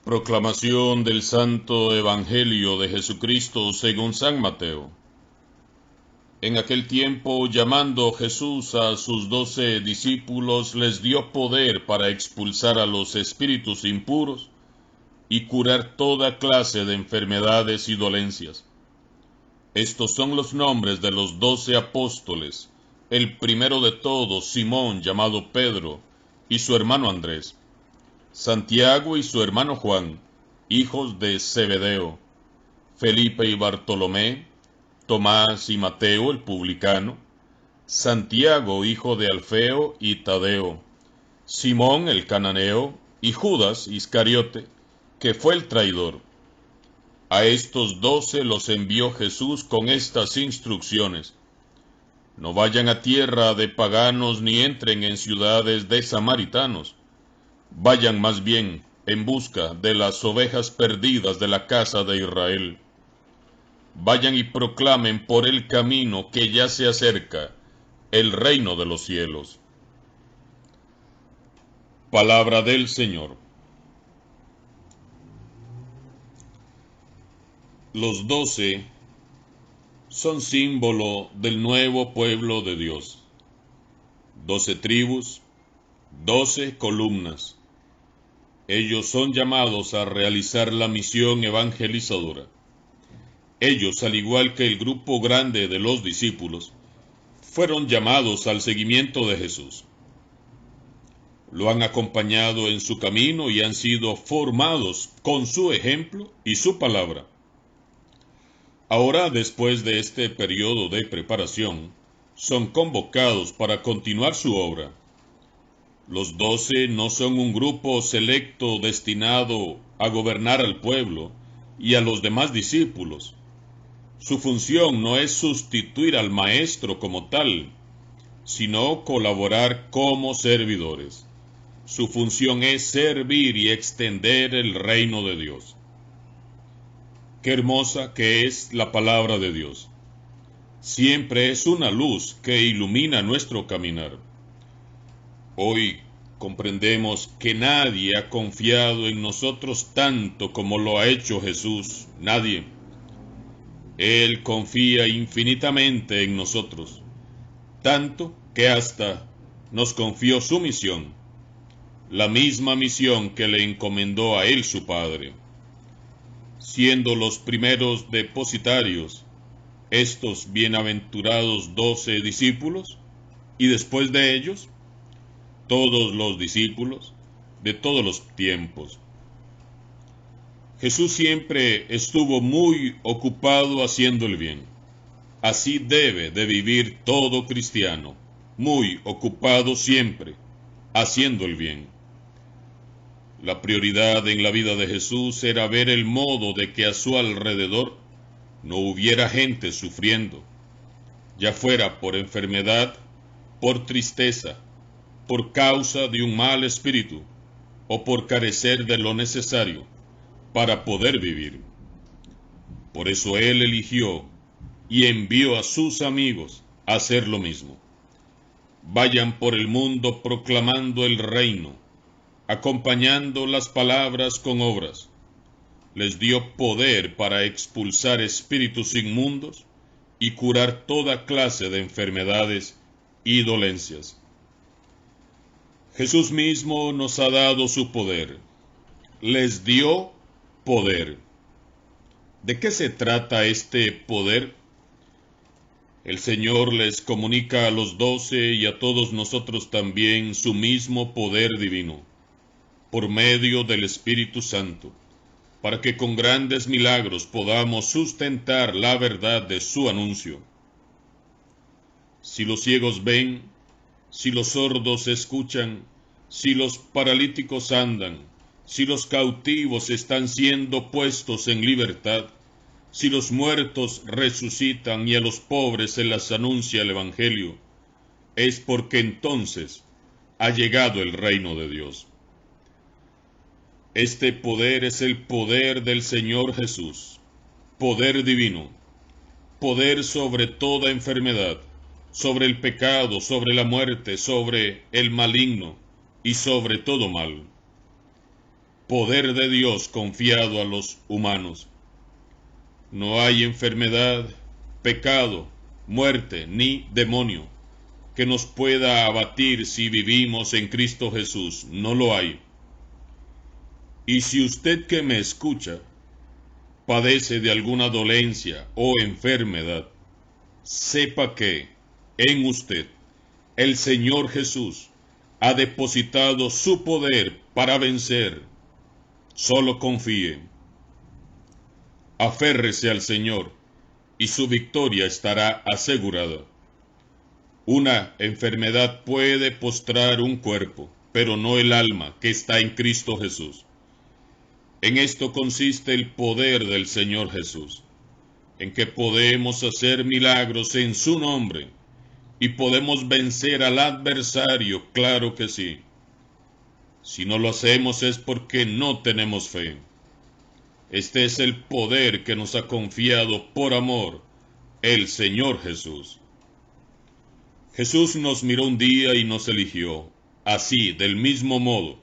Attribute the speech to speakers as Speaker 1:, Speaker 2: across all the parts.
Speaker 1: Proclamación del Santo Evangelio de Jesucristo según San Mateo. En aquel tiempo, llamando Jesús a sus 12 discípulos, les dio poder para expulsar a los espíritus impuros y curar toda clase de enfermedades y dolencias. Estos son los nombres de los 12 apóstoles. El primero de todos, Simón, llamado Pedro, y su hermano Andrés. Santiago y su hermano Juan, hijos de Zebedeo, Felipe y Bartolomé, Tomás y Mateo el publicano, Santiago hijo de Alfeo y Tadeo, Simón el cananeo y Judas Iscariote, que fue el traidor. A estos 12 los envió Jesús con estas instrucciones: no vayan a tierra de paganos ni entren en ciudades de samaritanos. Vayan más bien en busca de las ovejas perdidas de la casa de Israel. Vayan y proclamen por el camino que ya se acerca el reino de los cielos. Palabra del Señor. Los 12 son símbolo del nuevo pueblo de Dios. 12 tribus, 12 columnas. Ellos son llamados a realizar la misión evangelizadora. Ellos, al igual que el grupo grande de los discípulos, fueron llamados al seguimiento de Jesús. Lo han acompañado en su camino y han sido formados con su ejemplo y su palabra. Ahora, después de este periodo de preparación, son convocados para continuar su obra. Los 12 no son un grupo selecto destinado a gobernar al pueblo y a los demás discípulos. Su función no es sustituir al maestro como tal, sino colaborar como servidores. Su función es servir y extender el reino de Dios. Qué hermosa que es la palabra de Dios. Siempre es una luz que ilumina nuestro caminar. Hoy comprendemos que nadie ha confiado en nosotros tanto como lo ha hecho Jesús. Nadie. Él confía infinitamente en nosotros, tanto que hasta nos confió su misión, la misma misión que le encomendó a él su Padre. Siendo los primeros depositarios estos bienaventurados 12 discípulos, y después de ellos, todos los discípulos de todos los tiempos. Jesús siempre estuvo muy ocupado haciendo el bien. Así debe de vivir todo cristiano, muy ocupado siempre, haciendo el bien. La prioridad en la vida de Jesús era ver el modo de que a su alrededor no hubiera gente sufriendo, ya fuera por enfermedad, por tristeza, por causa de un mal espíritu, o por carecer de lo necesario para poder vivir. Por eso Él eligió y envió a sus amigos a hacer lo mismo. Vayan por el mundo proclamando el reino, acompañando las palabras con obras. Les dio poder para expulsar espíritus inmundos y curar toda clase de enfermedades y dolencias. Jesús mismo nos ha dado su poder. Les dio poder. ¿De qué se trata este poder? El Señor les comunica a los 12 y a todos nosotros también su mismo poder divino, por medio del Espíritu Santo, para que con grandes milagros podamos sustentar la verdad de su anuncio. Si los ciegos ven, si los sordos escuchan, si los paralíticos andan, si los cautivos están siendo puestos en libertad, si los muertos resucitan y a los pobres se les anuncia el Evangelio, es porque entonces ha llegado el reino de Dios. Este poder es el poder del Señor Jesús, poder divino, poder sobre toda enfermedad, sobre el pecado, sobre la muerte, sobre el maligno y sobre todo mal. poder de Dios confiado a los humanos. No hay enfermedad, pecado, muerte ni demonio que nos pueda abatir si vivimos en Cristo Jesús. No lo hay. Y si usted que me escucha padece de alguna dolencia o enfermedad, sepa que en usted el Señor Jesús ha depositado su poder para vencer. Solo confíe. Aférrese al Señor y su victoria estará asegurada. Una enfermedad puede postrar un cuerpo, pero no el alma que está en Cristo Jesús. En esto consiste el poder del Señor Jesús, en que podemos hacer milagros en su nombre y podemos vencer al adversario, claro que sí. Si no lo hacemos es porque no tenemos fe. Este es el poder que nos ha confiado por amor el Señor Jesús. Jesús nos miró un día y nos eligió, así, del mismo modo,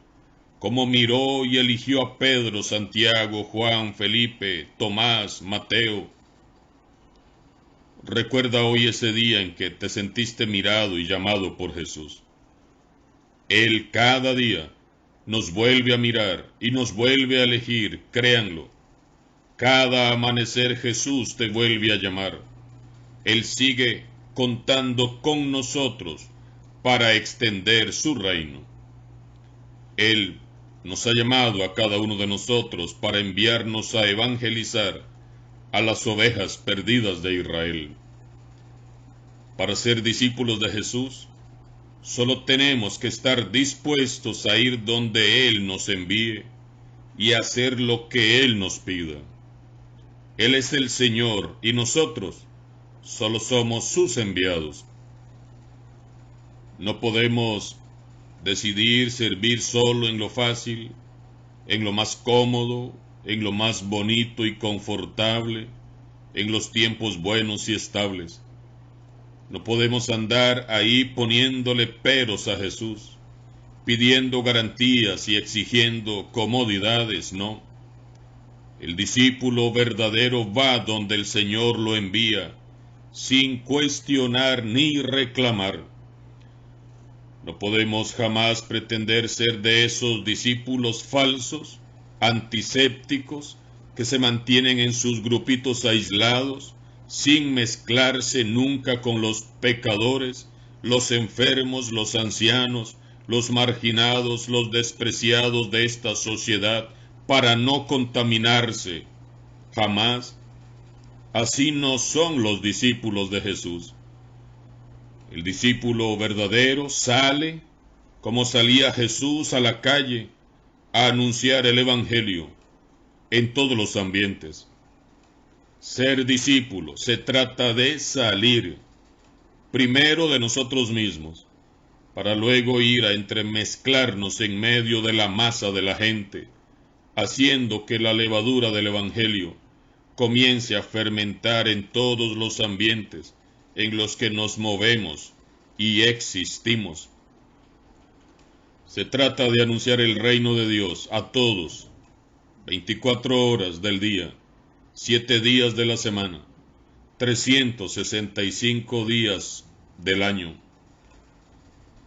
Speaker 1: como miró y eligió a Pedro, Santiago, Juan, Felipe, Tomás, Mateo. Recuerda hoy ese día en que te sentiste mirado y llamado por Jesús. Él cada día nos vuelve a mirar y nos vuelve a elegir, créanlo. Cada amanecer Jesús te vuelve a llamar. Él sigue contando con nosotros para extender su reino. Él nos ha llamado a cada uno de nosotros para enviarnos a evangelizar a las ovejas perdidas de Israel. Para ser discípulos de Jesús, solo tenemos que estar dispuestos a ir donde Él nos envíe y hacer lo que Él nos pida. Él es el Señor y nosotros solo somos sus enviados. No podemos decidir servir solo en lo fácil, en lo más cómodo, en lo más bonito y confortable, en los tiempos buenos y estables. No podemos andar ahí poniéndole peros a Jesús, pidiendo garantías y exigiendo comodidades, no. El discípulo verdadero va donde el Señor lo envía, sin cuestionar ni reclamar. No podemos jamás pretender ser de esos discípulos falsos, antisépticos, que se mantienen en sus grupitos aislados, sin mezclarse nunca con los pecadores, los enfermos, los ancianos, los marginados, los despreciados de esta sociedad, para no contaminarse. Jamás. Así no son los discípulos de Jesús. El discípulo verdadero sale, como salía Jesús a la calle, a anunciar el Evangelio en todos los ambientes. Ser discípulo se trata de salir, primero de nosotros mismos, para luego ir a entremezclarnos en medio de la masa de la gente, haciendo que la levadura del Evangelio comience a fermentar en todos los ambientes en los que nos movemos y existimos. Se trata de anunciar el reino de Dios a todos, 24 horas del día, 7 días de la semana, 365 días del año.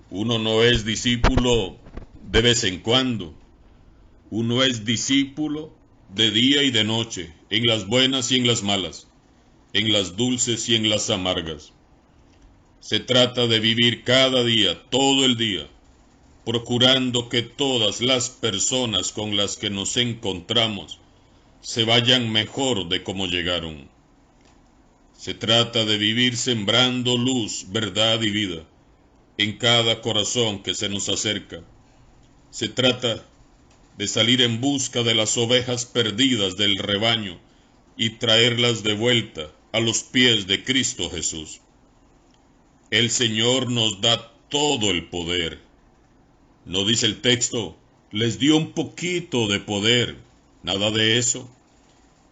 Speaker 1: Uno no es discípulo de vez en cuando. Uno es discípulo de día y de noche, en las buenas y en las malas, en las dulces y en las amargas. Se trata de vivir cada día, todo el día, procurando que todas las personas con las que nos encontramos se vayan mejor de como llegaron. Se trata de vivir sembrando luz, verdad y vida en cada corazón que se nos acerca. Se trata de salir en busca de las ovejas perdidas del rebaño y traerlas de vuelta a los pies de Cristo Jesús. El Señor nos da todo el poder. No dice el texto, les dio un poquito de poder. Nada de eso.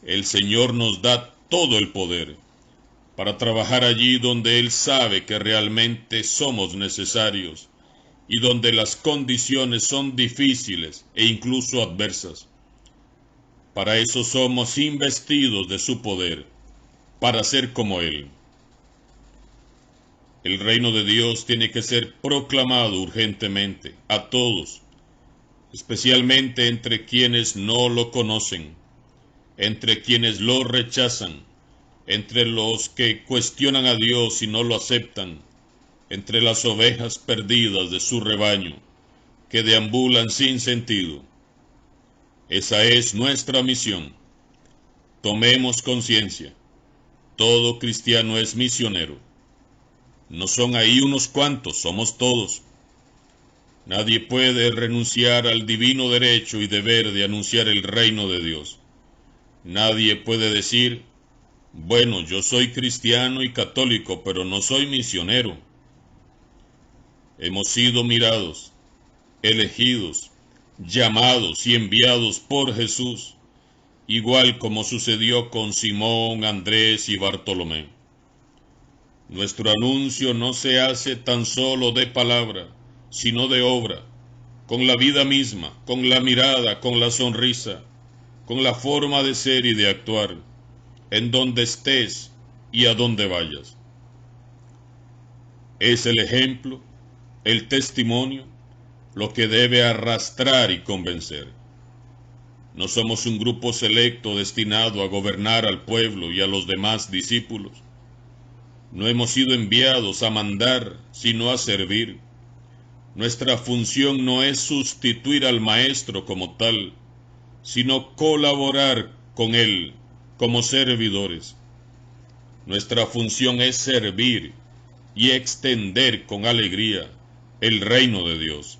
Speaker 1: El Señor nos da todo el poder para trabajar allí donde Él sabe que realmente somos necesarios y donde las condiciones son difíciles e incluso adversas. Para eso somos investidos de su poder, para ser como Él. El reino de Dios tiene que ser proclamado urgentemente a todos, especialmente entre quienes no lo conocen, entre quienes lo rechazan, entre los que cuestionan a Dios y no lo aceptan, entre las ovejas perdidas de su rebaño, que deambulan sin sentido. Esa es nuestra misión. Tomemos conciencia. Todo cristiano es misionero. No son ahí unos cuantos, somos todos. Nadie puede renunciar al divino derecho y deber de anunciar el reino de Dios. Nadie puede decir, bueno, yo soy cristiano y católico, pero no soy misionero. Hemos sido mirados, elegidos, llamados y enviados por Jesús, igual como sucedió con Simón, Andrés y Bartolomé. Nuestro anuncio no se hace tan solo de palabra, sino de obra, con la vida misma, con la mirada, con la sonrisa, con la forma de ser y de actuar, en donde estés y a donde vayas. Es el ejemplo, el testimonio, lo que debe arrastrar y convencer. No somos un grupo selecto destinado a gobernar al pueblo y a los demás discípulos. No hemos sido enviados a mandar, sino a servir. Nuestra función no es sustituir al Maestro como tal, sino colaborar con Él como servidores. Nuestra función es servir y extender con alegría el reino de Dios.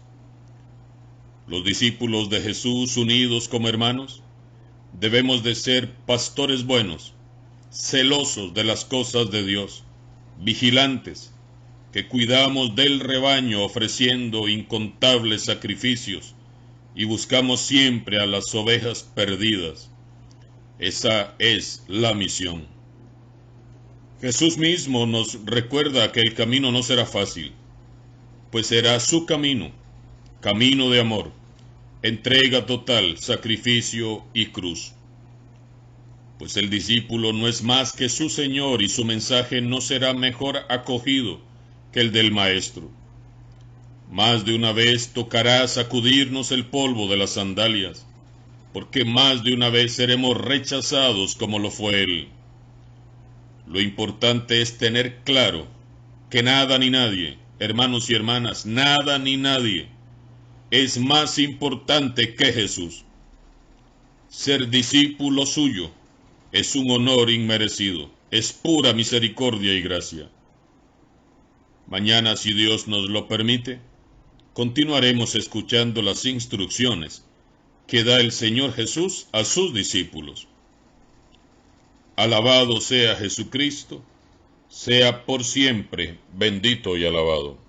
Speaker 1: Los discípulos de Jesús, unidos como hermanos, debemos de ser pastores buenos, celosos de las cosas de Dios, vigilantes, que cuidamos del rebaño ofreciendo incontables sacrificios y buscamos siempre a las ovejas perdidas. Esa es la misión. Jesús mismo nos recuerda que el camino no será fácil, pues será su camino, camino de amor, entrega total, sacrificio y cruz. Pues el discípulo no es más que su Señor y su mensaje no será mejor acogido que el del Maestro. Más de una vez tocará sacudirnos el polvo de las sandalias, porque más de una vez seremos rechazados como lo fue Él. Lo importante es tener claro que nada ni nadie, hermanos y hermanas, nada ni nadie, es más importante que Jesús. Ser discípulo suyo es un honor inmerecido, es pura misericordia y gracia. Mañana, si Dios nos lo permite, continuaremos escuchando las instrucciones que da el Señor Jesús a sus discípulos. Alabado sea Jesucristo, sea por siempre bendito y alabado.